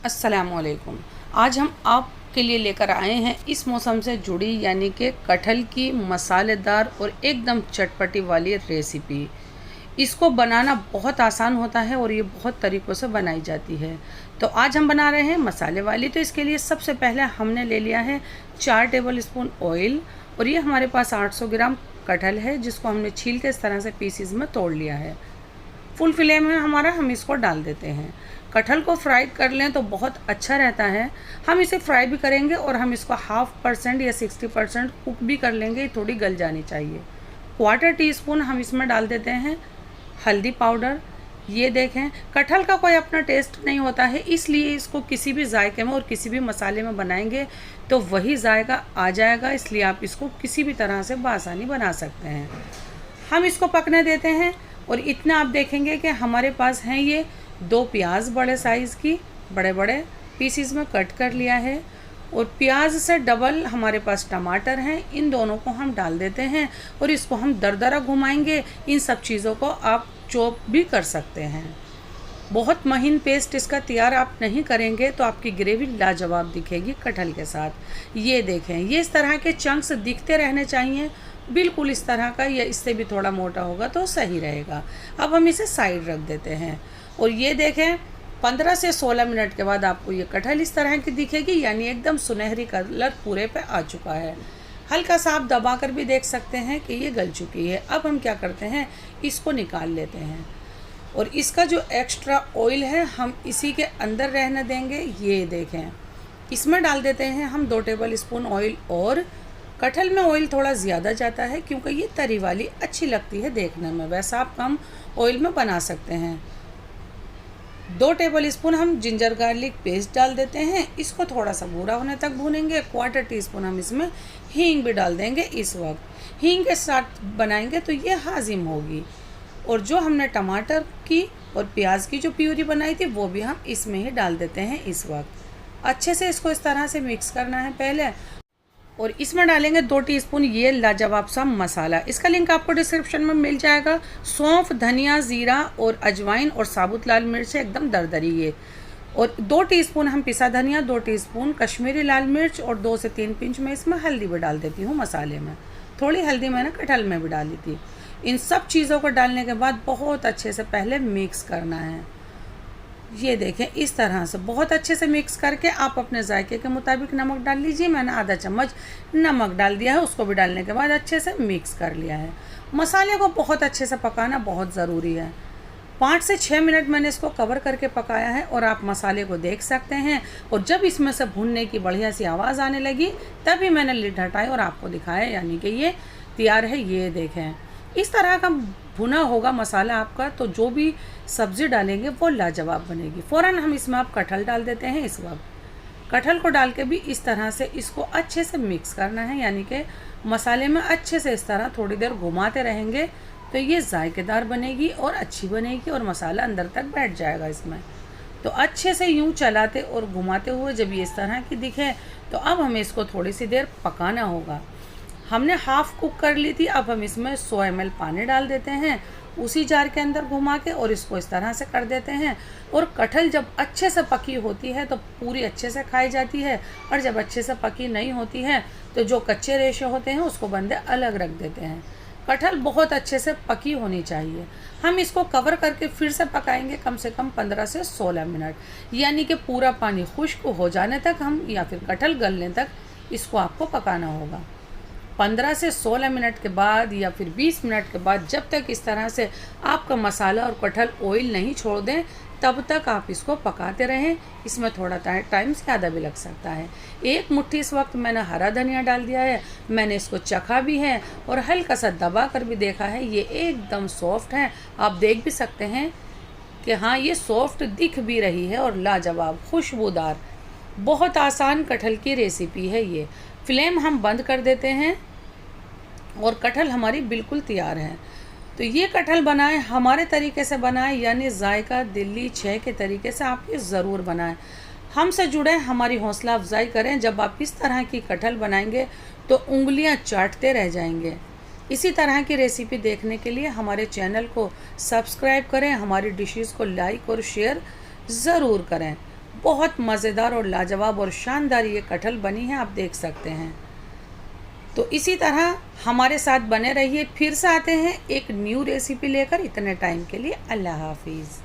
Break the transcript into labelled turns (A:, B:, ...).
A: अस्सलामुअलैकुम। आज हम आपके लिए लेकर आए हैं इस मौसम से जुड़ी यानी कि कटहल की मसालेदार और एकदम चटपटी वाली रेसिपी। इसको बनाना बहुत आसान होता है और ये बहुत तरीक़ों से बनाई जाती है। तो आज हम बना रहे हैं मसाले वाली। तो इसके लिए सबसे पहले हमने ले लिया है 4 टेबल स्पून ऑयल और ये हमारे पास 800 ग्राम कटहल है जिसको हमने छील के इस तरह से पीसीज में तोड़ लिया है। फुल फ्लेम में हमारा हम इसको डाल देते हैं। कटहल को फ्राई कर लें तो बहुत अच्छा रहता है। हम इसे फ्राई भी करेंगे और हम इसको 0.5% या 60% कुक भी कर लेंगे, थोड़ी गल जानी चाहिए। 1/4 टीस्पून हम इसमें डाल देते हैं हल्दी पाउडर। ये देखें, कटहल का कोई अपना टेस्ट नहीं होता है, इसलिए इसको किसी भी जायके में और किसी भी मसाले में बनाएंगे तो वही जायका आ जाएगा, इसलिए आप इसको किसी भी तरह से बआसानी बना सकते हैं। हम इसको पकने देते हैं और इतना आप देखेंगे कि हमारे पास हैं ये 2 प्याज बड़े साइज़ की, बड़े बड़े पीसीज में कट कर लिया है और प्याज से डबल हमारे पास टमाटर हैं। इन दोनों को हम डाल देते हैं और इसको हम दरदरा घुमाएंगे। इन सब चीज़ों को आप चॉप भी कर सकते हैं। बहुत महीन पेस्ट इसका तैयार आप नहीं करेंगे तो आपकी ग्रेवी लाजवाब दिखेगी कटहल के साथ। ये देखें, ये इस तरह के चंक्स दिखते रहने चाहिए, बिल्कुल इस तरह का, या इससे भी थोड़ा मोटा होगा तो सही रहेगा। अब हम इसे साइड रख देते हैं और ये देखें 15 से 16 मिनट के बाद आपको ये कटहल इस तरह की दिखेगी, यानी एकदम सुनहरी कलर पूरे पे आ चुका है। हल्का सा आप दबा कर भी देख सकते हैं कि ये गल चुकी है। अब हम क्या करते हैं, इसको निकाल लेते हैं और इसका जो एक्स्ट्रा ऑयल है हम इसी के अंदर रहने देंगे। ये देखें, इसमें डाल देते हैं हम 2 टेबल स्पून ऑयल। और कटहल में ऑयल थोड़ा ज़्यादा जाता है क्योंकि ये तरी वाली अच्छी लगती है देखने में, वैसा आप कम ऑयल में बना सकते हैं। 2 टेबल स्पून हम जिंजर गार्लिक पेस्ट डाल देते हैं, इसको थोड़ा सा भूरा होने तक भूनेंगे। 1/4 टीस्पून हम इसमें हींग भी डाल देंगे। इस वक्त हींग के साथ बनाएंगे तो ये हाजिम होगी। और जो हमने टमाटर की और प्याज की जो प्यूरी बनाई थी वो भी हम इसमें ही डाल देते हैं। इस वक्त अच्छे से इसको इस तरह से मिक्स करना है पहले, और इसमें डालेंगे 2 टीस्पून ये लाजवाब सा मसाला। इसका लिंक आपको डिस्क्रिप्शन में मिल जाएगा। सौंफ, धनिया, ज़ीरा और अजवाइन और साबुत लाल मिर्च एकदम दरदरी ये, और 2 टीस्पून हम पिसा धनिया, 2 टीस्पून कश्मीरी लाल मिर्च और 2 से 3 पिंच में इसमें हल्दी भी डाल देती हूँ मसाले में। थोड़ी हल्दी मैंने कटहल में भी डाली थी। इन सब चीज़ों को डालने के बाद बहुत अच्छे से पहले मिक्स करना है। ये देखें, इस तरह से बहुत अच्छे से मिक्स करके आप अपने जायके के मुताबिक नमक डाल लीजिए। मैंने आधा चम्मच नमक डाल दिया है, उसको भी डालने के बाद अच्छे से मिक्स कर लिया है। मसाले को बहुत अच्छे से पकाना बहुत ज़रूरी है। 5 से 6 मिनट मैंने इसको कवर करके पकाया है और आप मसाले को देख सकते हैं। और जब इसमें से भुनने की बढ़िया सी आवाज़ आने लगी तभी मैंने लिड हटाई और आपको दिखाया, यानी कि ये तैयार है। ये देखें, इस तरह का भुना होगा मसाला आपका, तो जो भी सब्ज़ी डालेंगे वो लाजवाब बनेगी। फ़ौरन हम इसमें आप कटहल डाल देते हैं। इस वक्त कटहल को डाल के भी इस तरह से इसको अच्छे से मिक्स करना है, यानी कि मसाले में अच्छे से इस तरह थोड़ी देर घुमाते रहेंगे तो ये जायकेदार बनेगी और अच्छी बनेगी और मसाला अंदर तक बैठ जाएगा इसमें। तो अच्छे से यूँ चलाते और घुमाते हुए जब ये इस तरह की दिखे तो अब हमें इसको थोड़ी सी देर पकाना होगा। हमने हाफ़ कुक कर ली थी। अब हम इसमें 100 ml पानी डाल देते हैं उसी जार के अंदर घुमा के, और इसको इस तरह से कर देते हैं। और कटहल जब अच्छे से पकी होती है तो पूरी अच्छे से खाई जाती है, और जब अच्छे से पकी नहीं होती है तो जो कच्चे रेशे होते हैं उसको बंदे अलग रख देते हैं। कटहल बहुत अच्छे से पकी होनी चाहिए। हम इसको कवर करके फिर से पकाएंगे कम से कम 15 से 16 मिनट, यानी कि पूरा पानी खुश्क हो जाने तक हम, या फिर कटहल गलने तक इसको आपको पकाना होगा। 15 से 16 मिनट के बाद या फिर 20 मिनट के बाद, जब तक इस तरह से आपका मसाला और कटहल ऑयल नहीं छोड़ दें तब तक आप इसको पकाते रहें। इसमें थोड़ा टाइम ज़्यादा भी लग सकता है। 1 मुट्ठी इस वक्त मैंने हरा धनिया डाल दिया है। मैंने इसको चखा भी है और हल्का सा दबा कर भी देखा है, ये एकदम सॉफ्ट है। आप देख भी सकते हैं कि हाँ, ये सॉफ्ट दिख भी रही है और लाजवाब खुशबूदार। बहुत आसान कटहल की रेसिपी है ये। फ्लेम हम बंद कर देते हैं और कटहल हमारी बिल्कुल तैयार है। तो ये कटहल बनाएं हमारे तरीके से बनाएं, यानी जायका दिल्ली 6 के तरीके से आप ये ज़रूर बनाएं। हमसे जुड़ें, हमारी हौसला अफजाई करें। जब आप इस तरह की कटहल बनाएंगे तो उंगलियां चाटते रह जाएंगे। इसी तरह की रेसिपी देखने के लिए हमारे चैनल को सब्सक्राइब करें, हमारी डिशेस को लाइक और शेयर ज़रूर करें। बहुत मज़ेदार और लाजवाब और शानदार ये कटहल बनी है, आप देख सकते हैं। तो इसी तरह हमारे साथ बने रहिए, फिर से आते हैं एक न्यू रेसिपी लेकर। इतने टाइम के लिए अल्लाह हाफिज़।